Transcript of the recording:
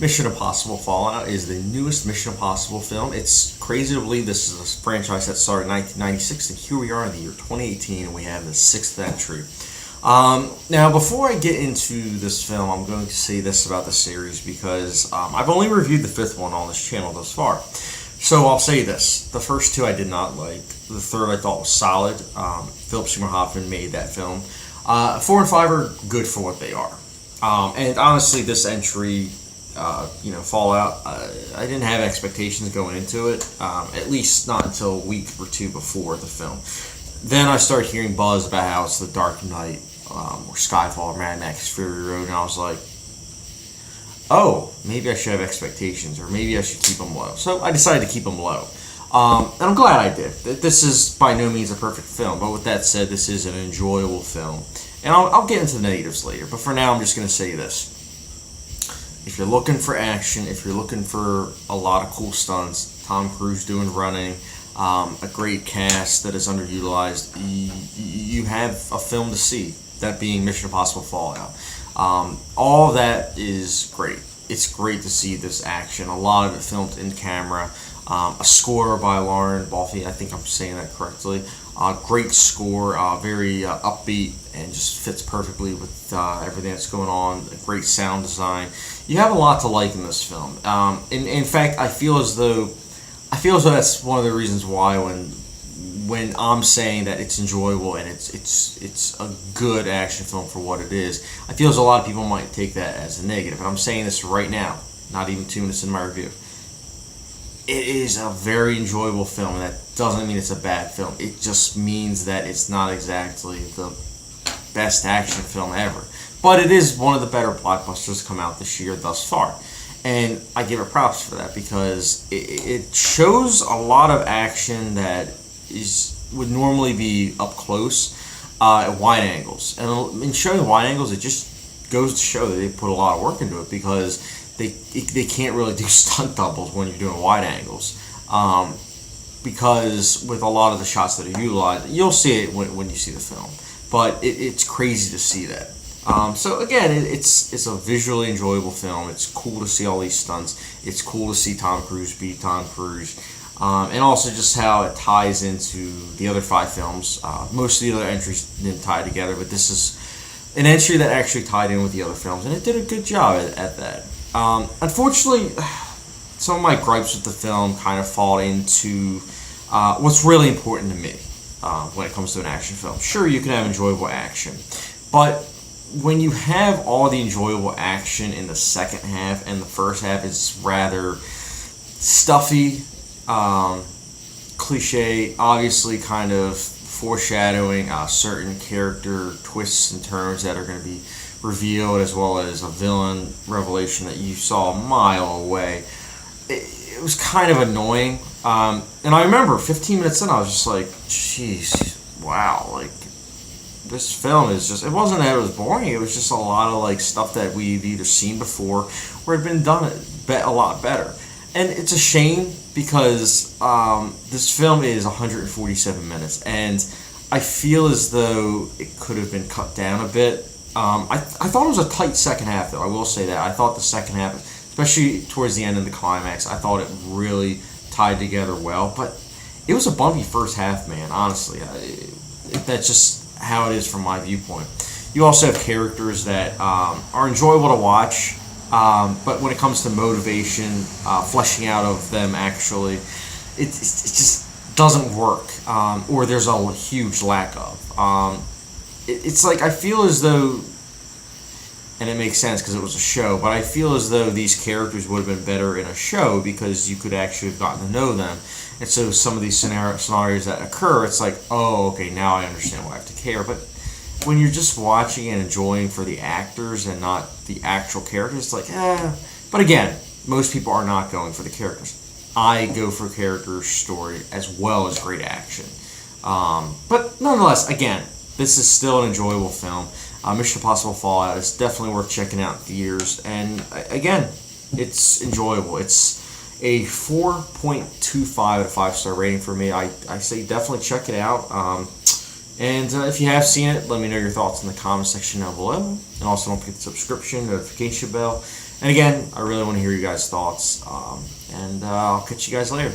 Mission Impossible Fallout is the newest Mission Impossible film. It's crazy to believe this is a franchise that started in 1996, and here we are in the year 2018, and we have the sixth entry. Now, before I get into this film, I'm going to say this about the series because I've only reviewed the fifth one on this channel thus far. So I'll say this. The first two I did not like. The third I thought was solid. Philip Seymour Hoffman made that film. 4 and 5 are good for what they are. And honestly, this entry, Fallout, I didn't have expectations going into it, at least not until a week or two before the film. Then I started hearing buzz about how it's The Dark Knight, or Skyfall, or Mad Max Fury Road, and I was like, oh, maybe I should have expectations, or maybe I should keep them low. So I decided to keep them low. And I'm glad I did. This is by no means a perfect film, but with that said, this is an enjoyable film. And I'll get into the negatives later, but for now I'm just going to say this. If you're looking for action, if you're looking for a lot of cool stunts, Tom Cruise doing running, a great cast that is underutilized, you have a film to see, that being Mission Impossible Fallout. All of that is great. It's great to see this action. A lot of it filmed in camera. A score by Lauren Baffi, I think I'm saying that correctly. Great score, very upbeat, and just fits perfectly with everything that's going on. Great sound design. You have a lot to like in this film. In fact, I feel as though that's one of the reasons why when I'm saying that it's enjoyable and it's a good action film for what it is, I feel as a lot of people might take that as a negative. And I'm saying this right now, not even 2 minutes in my review. It is a very enjoyable film, and that doesn't mean it's a bad film. It just means that it's not exactly the best action film ever. But it is one of the better blockbusters come out this year thus far. And I give it props for that because it shows a lot of action that would normally be up close at wide angles. And in showing wide angles, it just goes to show that they put a lot of work into it because they can't really do stunt doubles when you're doing wide angles, because with a lot of the shots that are utilized, you'll see it when you see the film, but it's crazy to see that. So again, it's a visually enjoyable film. It's cool to see all these stunts. It's cool to see Tom Cruise be Tom Cruise, and also just how it ties into the other 5 films. Most of the other entries didn't tie together, but this is an entry that actually tied in with the other films, and it did a good job at that. Unfortunately, some of my gripes with the film kind of fall into what's really important to me when it comes to an action film. Sure, you can have enjoyable action, but when you have all the enjoyable action in the second half and the first half is rather stuffy, cliche, obviously kind of foreshadowing certain character twists and turns that are going to be revealed, as well as a villain revelation that you saw a mile away. It was kind of annoying. And I remember 15 minutes in, I was just like, jeez, wow, like, this film is just, it wasn't that it was boring, it was just a lot of, like, stuff that we've either seen before or had been done a lot better. And it's a shame because this film is 147 minutes, and I feel as though it could have been cut down a bit. I thought it was a tight second half, though. I will say that. I thought the second half, especially towards the end of the climax, I thought it really tied together well. But it was a bumpy first half, man, honestly. That's just how it is from my viewpoint. You also have characters that are enjoyable to watch, but when it comes to motivation, fleshing out of them, actually, it just doesn't work, or there's a huge lack of. It's like I feel as though, and it makes sense because it was a show, but I feel as though these characters would have been better in a show because you could actually have gotten to know them. And so some of these scenarios that occur, it's like, oh, okay, now I understand why I have to care. But when you're just watching and enjoying for the actors and not the actual characters, it's like, eh. But again, most people are not going for the characters. I go for character story as well as great action. But nonetheless, again, this is still an enjoyable film. Mission Impossible Fallout is definitely worth checking out in theaters. And again, it's enjoyable. It's a 4.25 out of 5-star rating for me. I say definitely check it out. And if you have seen it, let me know your thoughts in the comment section down below. And also don't forget the subscription, notification bell. And again, I really want to hear you guys' thoughts. And I'll catch you guys later.